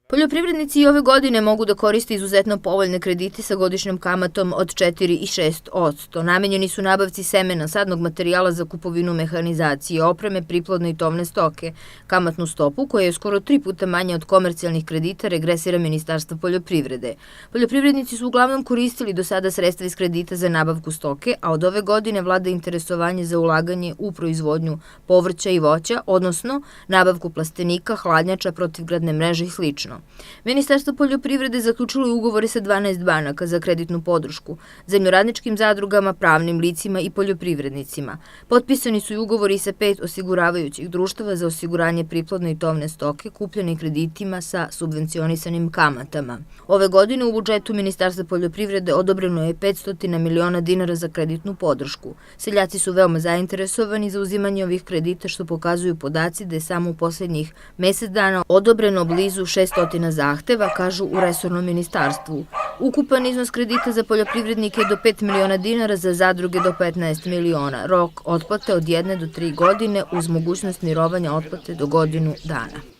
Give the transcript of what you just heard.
Poljoprivrednici i ove godine mogu da koriste izuzetno povoljne kredite sa godišnjom kamatom od 4 i 6%. Namenjeni su nabavci semena, sadnog materijala za kupovinu mehanizacije, opreme, priplodne i tovne stoke. Kamatnu stopu, koja je skoro 3 puta manja od komercijalnih kredita, regresira Ministarstvo poljoprivrede. Poljoprivrednici su uglavnom koristili do sada sredstva iz kredita za nabavku stoke, a od ove godine vlada interesovanje za ulaganje u proizvodnju povrća i voća, odnosno nabavku plastenika, hladnjača, protivgradne mreže i slično. Ministarstvo poljoprivrede zaključilo je ugovore sa 12 banaka za kreditnu podršku, zemljoradničkim zadrugama, pravnim licima i poljoprivrednicima. Potpisani su i ugovori sa 5 osiguravajućih društava za osiguranje priplodne i tovne stoke kupljene kreditima sa subvencionisanim kamatama. Ove godine u budžetu Ministarstva poljoprivrede odobreno je 500 miliona dinara za kreditnu podršku. Seljaci su veoma zainteresovani za uzimanje ovih kredita, što pokazuju podaci da je samo u poslednjih mesec dana odobreno blizu 600 zahteva, kažu u resornom ministarstvu. Ukupan iznos kredita za poljoprivrednike je do 5 miliona dinara, za zadruge do 15 miliona. Rok otplate od 1 do 3 godine uz mogućnost mirovanja otplate do godinu dana.